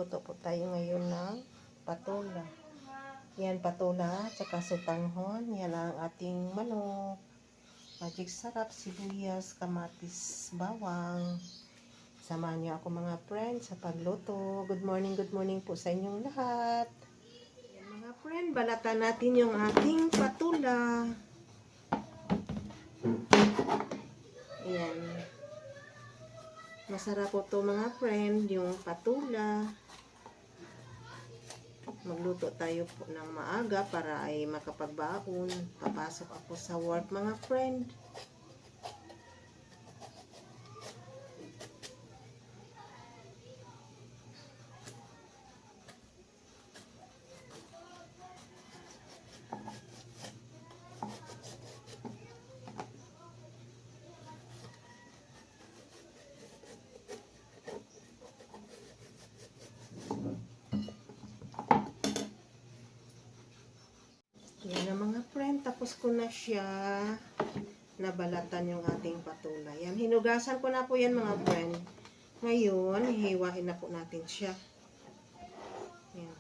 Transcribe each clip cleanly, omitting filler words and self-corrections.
Magluto po tayo ngayon ng patola. Yan, patola, tsaka sutanghon. Yan ang ating manok. Magic sarap, sibuyas, kamatis, bawang. Samahan niyo ako mga friends sa pagluto. Good morning po sa inyong lahat. Yan mga friend, balatan natin yung ating patola. Ayan. Masarap po to mga friend, yung patola. Magluto tayo po ng maaga para ay makapagbaon. Papasok ako sa work mga friend. Yan na mga friend, tapos ko na siya nabalatan yung ating patola. Yan, hinugasan ko na po yan mga friend. Ngayon, hihiwain na po natin siya. Yan.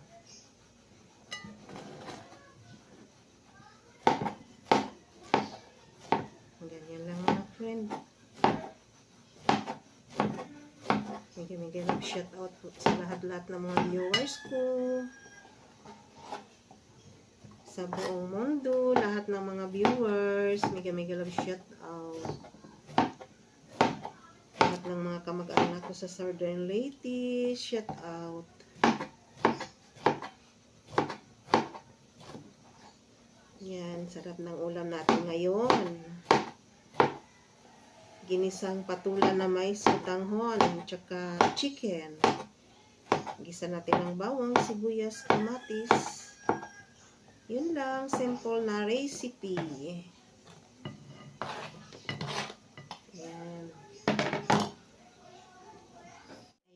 Ganyan lang mga friend. Mega shout out po sa lahat-lahat ng mga viewers ko. Sa buong mundo, lahat ng mga viewers, mega love shout out. Lahat ng mga kamag-anak ko sa Southern Leyte, shout out. Yan, sarap ng ulam natin ngayon. Ginisang patola na may sutanghon, tsaka chicken. Gisa natin ng bawang, sibuyas, kamatis. Yun lang, simple na recipe. Ayan.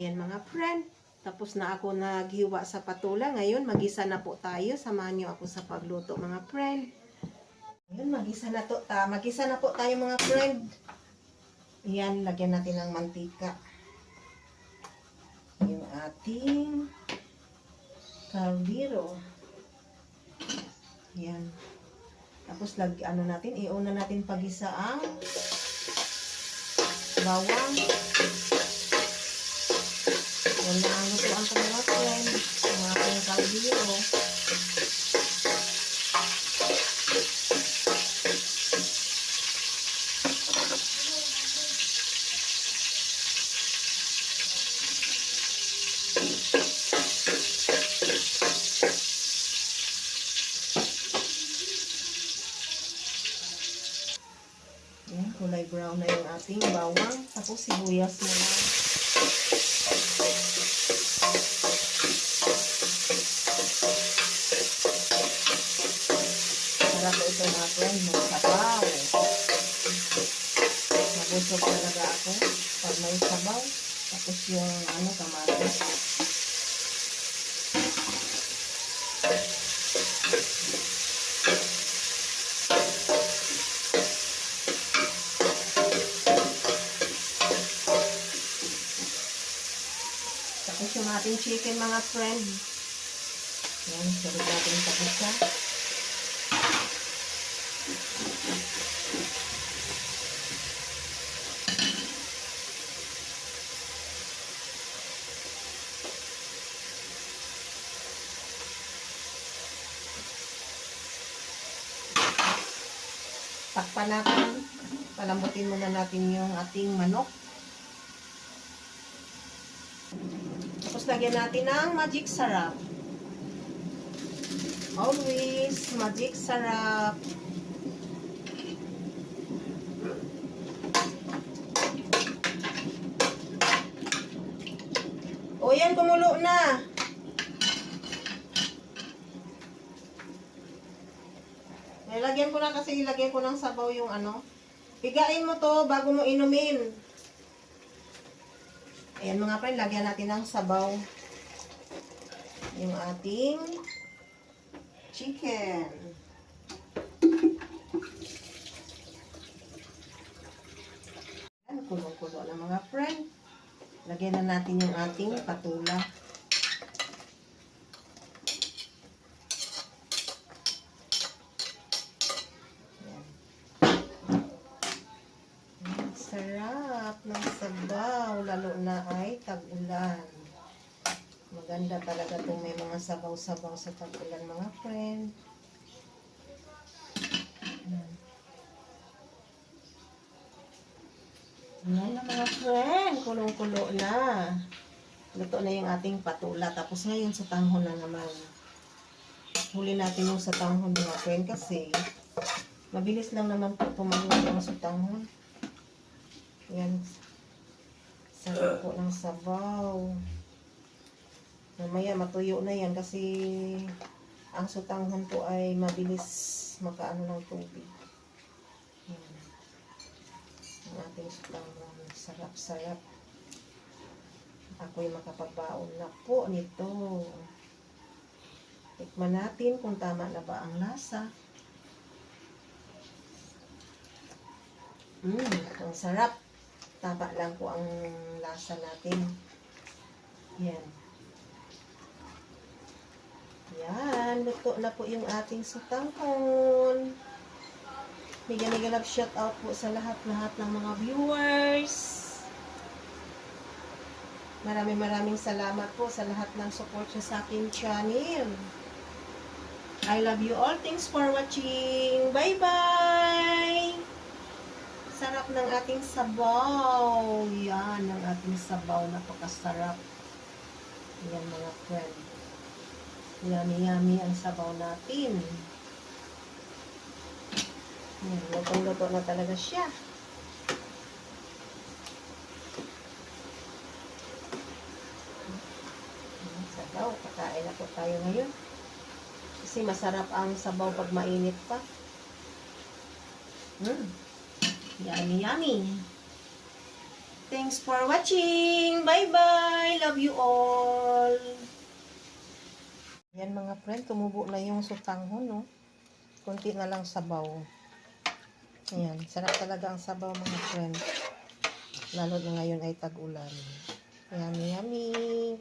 Ayan mga friend. Tapos na ako naghiwa sa patola. Ngayon, magisa na po tayo. Samahan niyo ako sa pagluto mga friend. Ngayon, magisa na po tayo mga friend. Ayan, lagyan natin ng mantika. Yung ating kaldero. Yan. Tapos iuna natin pagisa ang bawang. Yan na ang lutuan ko mga friend. Ang ating kaldero. Ayan, kulay brown na yung ating bawang. Tapos sibuyas na lang. Sarap po ito mga friend. Magsabaw. Nabusog talaga ako pag may sabaw. Tapos yung kamatis. Tapos yung ating chicken mga friend. Yan, sarap natin tapos siya. Takpan natin. Palambutin muna natin yung ating manok. Tapos lagyan natin ng magic sarap. Always magic sarap. O yan, kumulo na. Lagyan ko na kasi ilagay ko ng sabaw yung Higain mo to bago mo inumin. Ayan mga friend, lagyan natin ng sabaw yung ating chicken. Ayan, kulong-kulo na mga friend. Lagyan na natin yung ating patola. sarap ng sabaw, lalo na ay tag-ulan. Maganda talaga itong may mga sabaw-sabaw sa tag-ulan, mga friend. Yan na mga friend, kulong-kulo na. Luto na yung ating patula. Tapos ngayon sa tanghon na naman. Huli natin yung sa tanghon mga friend kasi mabilis lang naman po tumahon yung sa tanghon. Yan. Sarap po ng sabaw. Mamaya matuyo na yan kasi ang sutanghon po ay mabilis makaano ng tubig. Yan. Ang ating sutanghon. Sarap-sarap. Ako'y makapagbaon na po nito. Tikman natin kung tama na ba ang lasa. Ang sarap. Tama lang po ang lasa natin. Yan. Yan. Luto na po yung ating sutanghon. Mega love shout out po sa lahat-lahat ng mga viewers. Maraming salamat po sa lahat ng support nyo sa aking channel. I love you all. Thanks for watching. Bye-bye! Sarap ng ating sabaw. Yan, ang ating sabaw. Napakasarap. Yan mga friend. Yummy ang sabaw natin. Yan, lutong-luto na talaga siya. Sabaw, kakain na po tayo ngayon. Kasi masarap ang sabaw pag mainit pa. Yummy. Thanks for watching. Bye-bye. Love you all. Yan mga friend, tumubo na yung sutanghon, no? Kunti na lang sabaw. Ayan, sarap talaga ang sabaw mga friend. Lalo na ngayon ay tag-ulan. Yummy.